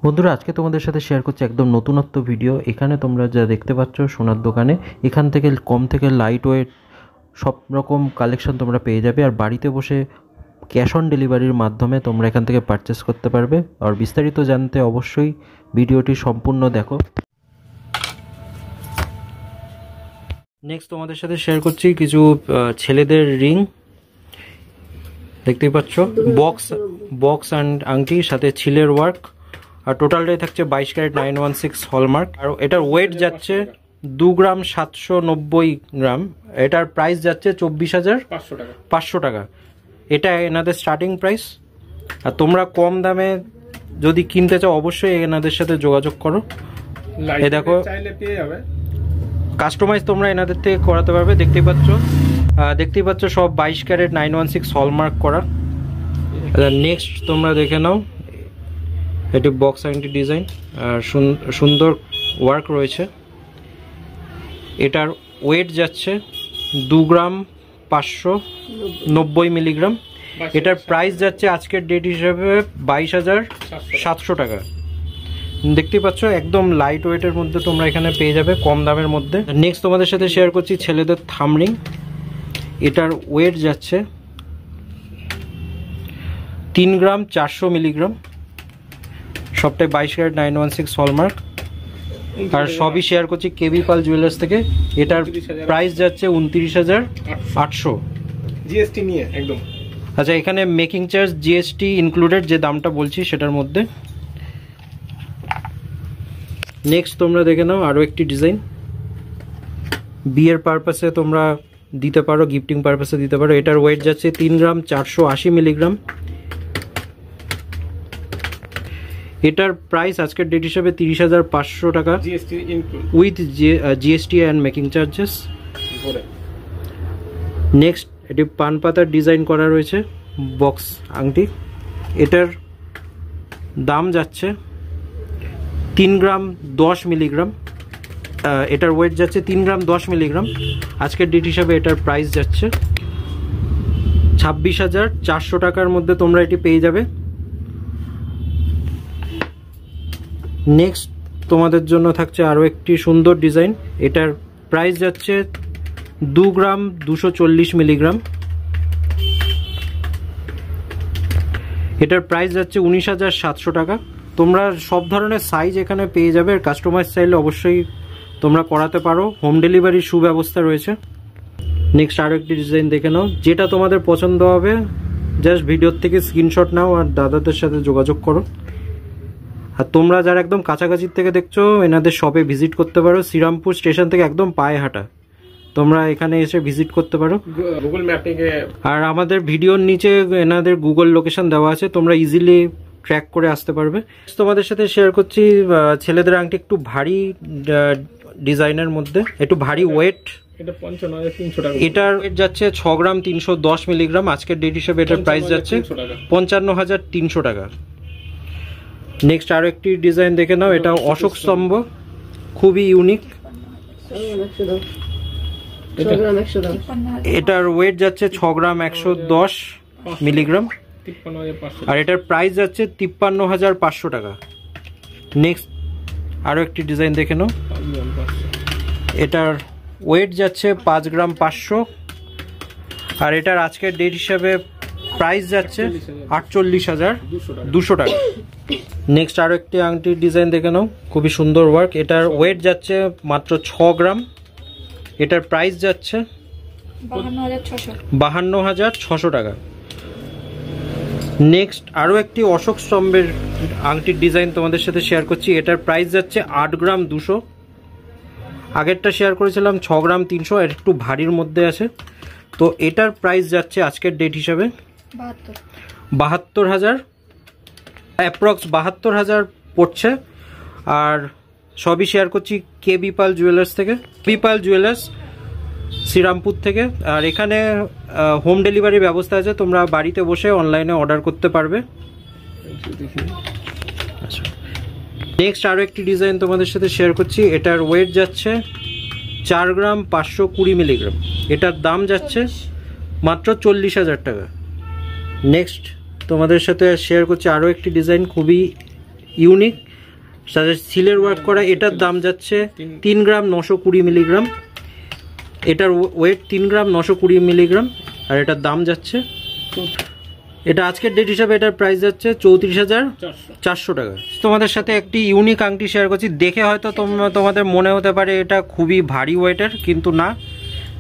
বন্ধুরা, আজকে তোমাদের সাথে শেয়ার করছি একদম নতুনত্ব ভিডিও। এখানে তোমরা যা দেখতে পাচ্ছ সোনার দোকানে, এখান থেকে কম থেকে লাইট ওয়েট সব রকম কালেকশন তোমরা পেয়ে যাবে। আর বাড়িতে বসে ক্যাশ অন ডেলিভারির মাধ্যমে তোমরা এখান থেকে পারচেস করতে পারবে। আর বিস্তারিত জানতে অবশ্যই ভিডিওটি সম্পূর্ণ দেখো। নেক্সট তোমাদের সাথে শেয়ার করছি কিছু ছেলেদের রিং। দেখতেই পাচ্ছ, বক্স অ্যান্ড আংটি, সাথে ছিলের ওয়ার্ক। আর টোটালটাই থাকছে 22 ক্যারেট 916 হলমার্ক। আর এটার ওয়েট যাচ্ছে 2 গ্রাম 790 গ্রাম। এটার প্রাইস যাচ্ছে 24,500 টাকা। এটা এনাদের স্টার্টিং প্রাইস। আর তোমরা কম দামে যদি কিনতে চাও অবশ্যই এনাদের সাথে যোগাযোগ করো। এই দেখো, কাস্টমাইজ তোমরা এনাদের থেকে করাতে পারবে। দেখতেই পাচ্ছ সব 22 ক্যারেট 916 হলমার্ক করা। নেক্সট তোমরা দেখে নাও, এটি বক্স আংটি ডিজাইন আর সুন্দর ওয়ার্ক রয়েছে। এটার ওয়েট যাচ্ছে 2 গ্রাম 590 মিলিগ্রাম। এটার প্রাইস যাচ্ছে আজকের ডেট হিসেবে 22,700 টাকা। দেখতেই পাচ্ছ একদম লাইট ওয়েটের মধ্যে তোমরা এখানে পেয়ে যাবে কম দামের মধ্যে। নেক্সট তোমাদের সাথে শেয়ার করছি ছেলেদের থাম্ব রিং। এটার ওয়েট যাচ্ছে 3 গ্রাম 400 মিলিগ্রাম। সবটাই 22 ক্যারেট 916 হলমার্ক। আর সবই শেয়ার করছি কেবি পাল জুয়েলার্স থেকে। এটার প্রাইস যাচ্ছে 29,800 জিএসটি নিয়ে একদম। আচ্ছা, এখানে মেকিং চার্জ জিএসটি ইনক্লুডেড যে দামটা বলছি সেটার মধ্যে। নেক্সট তোমরা দেখে নাও আরও একটি ডিজাইন। বিয়ের পারপাসে তোমরা দিতে পারো, গিফটিং পারপাসে দিতে পারো। এটার ওয়েট যাচ্ছে 3 গ্রাম 480 মিলিগ্রাম। এটার প্রাইস আজকের ডেট হিসাবে 30,500 টাকা with GST and making charges. Next এটি পান পাতার ডিজাইন করা রয়েছে বক্স আংটি। এটার দাম যাচ্ছে 3 গ্রাম 10 মিলিগ্রাম। এটার ওয়েট যাচ্ছে 3 গ্রাম 10 মিলিগ্রাম। আজকের ডেট হিসাবে এটার প্রাইস যাচ্ছে 26,400 টাকার মধ্যে তোমরা এটি পেয়ে যাবে। নেক্সট তোমাদের জন্য থাকছে আরও একটি সুন্দর ডিজাইন। এটার প্রাইস যাচ্ছে 2 গ্রাম 240 মিলিগ্রাম। এটার প্রাইস যাচ্ছে 19,700 টাকা। তোমরা সব ধরনের সাইজ এখানে পেয়ে যাবে। কাস্টমাইজ চাইলে অবশ্যই তোমরা করাতে পারো। হোম ডেলিভারির সুব্যবস্থা রয়েছে। নেক্সট আরও একটি ডিজাইন দেখে নাও। যেটা তোমাদের পছন্দ হবে জাস্ট ভিডিওর থেকে স্ক্রিনশট নাও আর দাদাদের সাথে যোগাযোগ করো। আর তোমরা যারা একদম কাছাকাছি থেকে দেখছো এনাদের শপে ভিজিট করতে পারো। শ্রীরামপুর স্টেশন থেকে একদম পায়ে হাঁটা, তোমরা এখানে এসে ভিজিট করতে পারো। গুগল ম্যাপিং এ আর আমাদের ভিডিওর নিচে এনাদের গুগল লোকেশন দেওয়া আছে, তোমরা ইজিলি ট্র্যাক করে আসতে পারবে। তোমাদের সাথে শেয়ার করছি ছেলেদের আংটি, একটু ভারী ডিজাইনের মধ্যে, একটু ভারী ওয়েট। এটা 55,300 টাকা। এটার ওয়েট যাচ্ছে 6 গ্রাম 310 মিলিগ্রাম। আজকের ডেট হিসেবে এটার প্রাইস যাচ্ছে 55,300 টাকা। নেক্সট আরো একটি ডিজাইন দেখে নাও। এটা অশোক স্তম্ভ, খুবই ইউনিক। এটার ওয়েট যাচ্ছে 6 গ্রাম 110 মিলিগ্রাম। আর এটার প্রাইস যাচ্ছে 53,500 টাকা। নেক্সট আরো একটি ডিজাইন দেখে নাও। এটার ওয়েট যাচ্ছে 5 গ্রাম 500। আর এটার আজকের ডেট হিসাবে প্রাইস যাচ্ছে 48,200 টাকা। নেক্সট আরো একটি আংটির ডিজাইন দেখে নাও, খুবই সুন্দর ওয়ার্ক। এটার ওয়েট যাচ্ছে মাত্র 6 গ্রাম। এটার প্রাইস যাচ্ছে 52,600 টাকা। নেক্সট আরও একটি অশোক স্তম্ভের আংটির ডিজাইন তোমাদের সাথে শেয়ার করছি। এটার প্রাইস যাচ্ছে 8 গ্রাম 200। আগেরটা শেয়ার করেছিলাম 6 গ্রাম 300, এর একটু ভারীর মধ্যে আছে। তো এটার প্রাইস যাচ্ছে আজকের ডেট হিসাবে 72,000, অ্যাপ্রক্স 72,000 পড়ছে। আর সবই শেয়ার করছি কেবি পাল জুয়েলার্স থেকে। কেবি পাল জুয়েলার্স শ্রীরামপুর থেকে। আর এখানে হোম ডেলিভারি ব্যবস্থা আছে, তোমরা বাড়িতে বসে অনলাইনে অর্ডার করতে পারবে। আচ্ছা, নেক্সট আরও একটি ডিজাইন তোমাদের সাথে শেয়ার করছি। এটার ওয়েট যাচ্ছে 4 গ্রাম 520 মিলিগ্রাম। এটার দাম যাচ্ছে মাত্র 40,000 টাকা। নেক্সট তোমাদের সাথে শেয়ার করছি আরও একটি ডিজাইন, খুবই ইউনিক। সাথে সিলের ওয়ার্ক করা। এটার দাম যাচ্ছে 3 গ্রাম 920 মিলিগ্রাম। এটার ওয়েট 3 গ্রাম 920 মিলিগ্রাম। আর এটার দাম যাচ্ছে, এটা আজকের ডেট হিসাবে এটার প্রাইস যাচ্ছে 34,400 টাকা। তোমাদের সাথে একটি ইউনিক আংটি শেয়ার করছি। দেখে হয়তো তোমাদের মনে হতে পারে এটা খুবই ভারী ওয়েটের, কিন্তু না,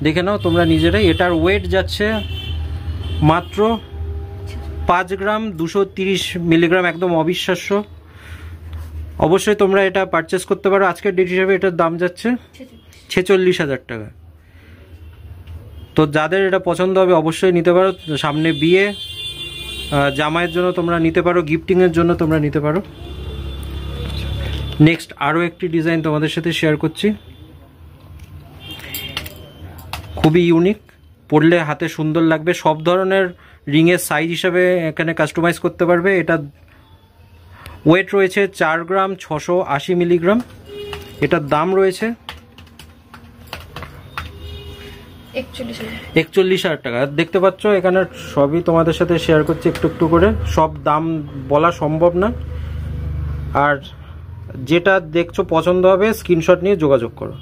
দেখে নাও তোমরা নিজেরাই। এটার ওয়েট যাচ্ছে মাত্র 5 গ্রাম 230 মিলিগ্রাম, একদম অবিশ্বাস্য। অবশ্যই তোমরা এটা পারচেস করতে পারো। আজকের ডেট হিসাবে এটার দাম যাচ্ছে 46,000 টাকা। তো যাদের এটা পছন্দ হবে অবশ্যই নিতে পারো। সামনে বিয়ে, জামাইয়ের জন্য তোমরা নিতে পারো, গিফটিংয়ের জন্য তোমরা নিতে পারো। নেক্সট আরও একটি ডিজাইন তোমাদের সাথে শেয়ার করছি, খুবই ইউনিক, পরলে হাতে সুন্দর লাগবে। সব ধরনের রিংয়ের সাইজ হিসাবে এখানে কাস্টমাইজ করতে পারবে। এটা ওয়েট রয়েছে 4 গ্রাম 680 মিলিগ্রাম। এটার দাম রয়েছে 41,000 টাকা। দেখতে পাচ্ছ এখানে সবই তোমাদের সাথে শেয়ার করছি একটু একটু করে, সব দাম বলা সম্ভব না। আর যেটা দেখছো পছন্দ হবে স্ক্রিনশট নিয়ে যোগাযোগ করো।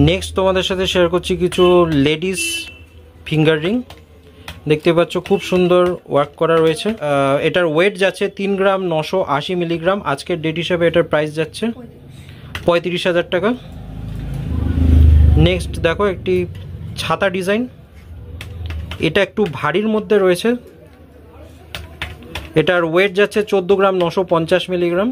নেক্সট তোমাদের সাথে শেয়ার করছি কিছু লেডিস ফিঙ্গার রিং। দেখতে পাচ্ছ খুব সুন্দর ওয়ার্ক করা রয়েছে। এটার ওয়েট যাচ্ছে 3 গ্রাম 980 মিলিগ্রাম। আজকের ডেট হিসাবে এটার প্রাইস যাচ্ছে 35,000 টাকা। নেক্সট দেখো একটি ছাতা ডিজাইন, এটা একটু ভারীর মধ্যে রয়েছে। এটার ওয়েট যাচ্ছে 14 গ্রাম 950 মিলিগ্রাম।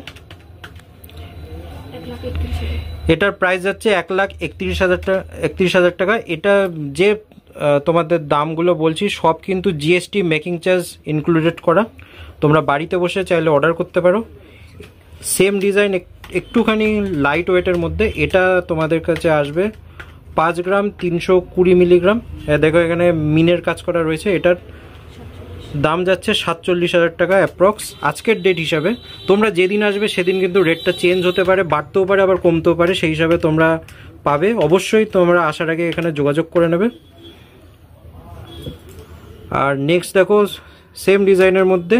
এটার প্রাইস যাচ্ছে 1,31,000 টাকা। এটা যে তোমাদের দামগুলো বলছি সব কিন্তু জিএসটি মেকিং চার্জ ইনক্লুডেড করা। তোমরা বাড়িতে বসে চাইলে অর্ডার করতে পারো। সেম ডিজাইন একটুখানি লাইট ওয়েটের মধ্যে, এটা তোমাদের কাছে আসবে 5 গ্রাম 320 মিলিগ্রাম। দেখো এখানে মিনের কাজ করা রয়েছে। এটার দাম যাচ্ছে 47,000 টাকা অ্যাপ্রক্স আজকের ডেট হিসাবে। তোমরা যেদিন আসবে সেদিন কিন্তু রেটটা চেঞ্জ হতে পারে, বাড়তেও পারে আবার কমতেও পারে, সেই হিসাবে তোমরা পাবে। অবশ্যই তোমরা আসার আগে এখানে যোগাযোগ করে নেবে। আর নেক্সট দেখো সেম ডিজাইনের মধ্যে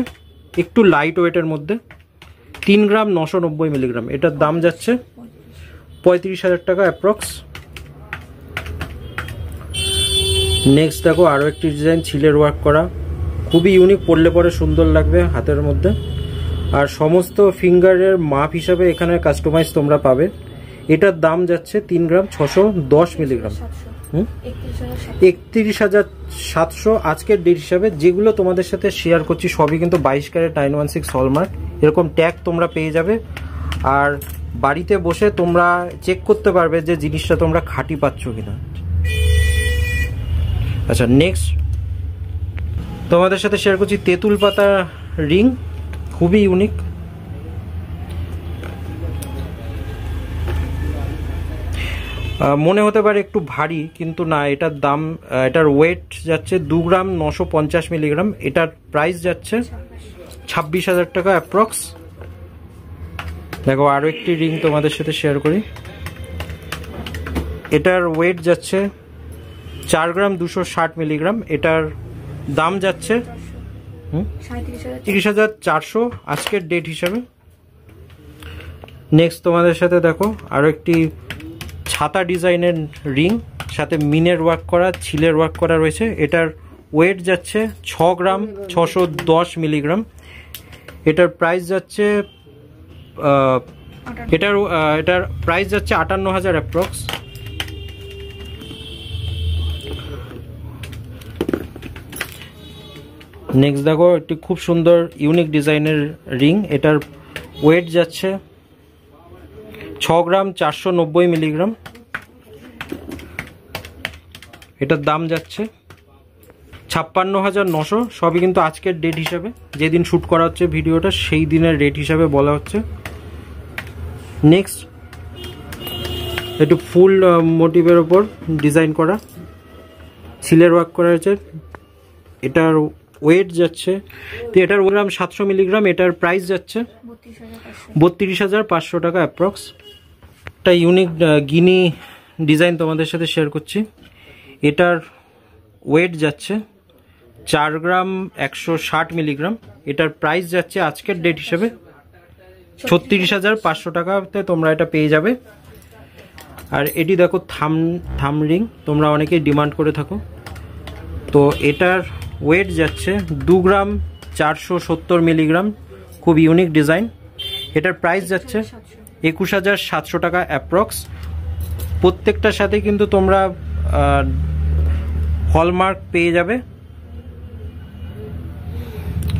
একটু লাইট ওয়েটের মধ্যে 3 গ্রাম 990 মিলিগ্রাম। এটার দাম যাচ্ছে 35,000 টাকা অ্যাপ্রক্স। নেক্সট দেখো আরও একটি ডিজাইন, ছিলের ওয়ার্ক করা, খুবই ইউনিক, পরলে পরে সুন্দর লাগবে হাতের মধ্যে। আর সমস্ত ফিঙ্গারের মাপ হিসাবে এখানে কাস্টমাইজ তোমরা পাবে। এটার দাম যাচ্ছে 3 গ্রাম 610 মিলিগ্রাম। 31,700 আজকের ডেট হিসাবে। যেগুলো তোমাদের সাথে শেয়ার করছি সবই কিন্তু 22 ক্যারেট 916 হলমার্ক। এরকম ট্যাগ তোমরা পেয়ে যাবে। আর বাড়িতে বসে তোমরা চেক করতে পারবে যে জিনিসটা তোমরা খাঁটি পাচ্ছ কিনা। আচ্ছা, নেক্সট তোমাদের সাথে শেয়ার করছি তেঁতুল পাতা রিং, খুবই ইউনিক। মনে হতে পারে একটু ভারী, কিন্তু না, এটার দাম, এটার ওয়েট যাচ্ছে 2 গ্রাম 950 মিলিগ্রাম। এটার প্রাইস যাচ্ছে 26,000 টাকা অ্যাপ্রক্স। দেখো আরও একটি রিং তোমাদের সাথে শেয়ার করি। এটার ওয়েট যাচ্ছে 4 গ্রাম 260 মিলিগ্রাম। এটার দাম যাচ্ছে 30,400 আজকের ডেট হিসাবে। নেক্সট তোমাদের সাথে দেখো আরও একটি ছাতা ডিজাইনের রিং, সাথে মিনের ওয়ার্ক করা, ছিলের ওয়ার্ক করা রয়েছে। এটার ওয়েট যাচ্ছে 6 গ্রাম 610 মিলিগ্রাম। এটার প্রাইস যাচ্ছে এটার প্রাইস যাচ্ছে 58,000 অ্যাপ্রক্স। নেক্সট দেখো একটি খুব সুন্দর ইউনিক ডিজাইনের রিং। এটার ওয়েট যাচ্ছে 6 গ্রাম 490 মিলিগ্রাম। এটার দাম যাচ্ছে 56,900। সবই কিন্তু আজকের ডেট হিসাবে, যেদিন শ্যুট করা হচ্ছে ভিডিওটা সেই দিনের রেট হিসাবে বলা হচ্ছে। নেক্সট একটু ফুল মোটিভের ওপর ডিজাইন করা, সিলের ওয়ার্ক করা হয়েছে। এটার ওয়েট যাচ্ছে, তো এটার গ্রাম 700 মিলিগ্রাম। এটার প্রাইস যাচ্ছে 32,500 টাকা অ্যাপ্রক্স। একটা ইউনিক গিনি ডিজাইন তোমাদের সাথে শেয়ার করছি। এটার ওয়েট যাচ্ছে 4 গ্রাম 160 মিলিগ্রাম। এটার প্রাইস যাচ্ছে আজকের ডেট হিসেবে 36,500 টাকাতে তোমরা এটা পেয়ে যাবে। আর এটি দেখো থাম রিং, তোমরা অনেকেই ডিমান্ড করে থাকো। তো এটার ওয়েট যাচ্ছে 2 গ্রাম 470 মিলিগ্রাম, খুব ইউনিক ডিজাইন। এটার প্রাইস যাচ্ছে 21,700 টাকা অ্যাপ্রক্স। প্রত্যেকটার সাথে কিন্তু তোমরা হলমার্ক পেয়ে যাবে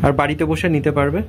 আর বাড়িতে বসে নিতে পারবে।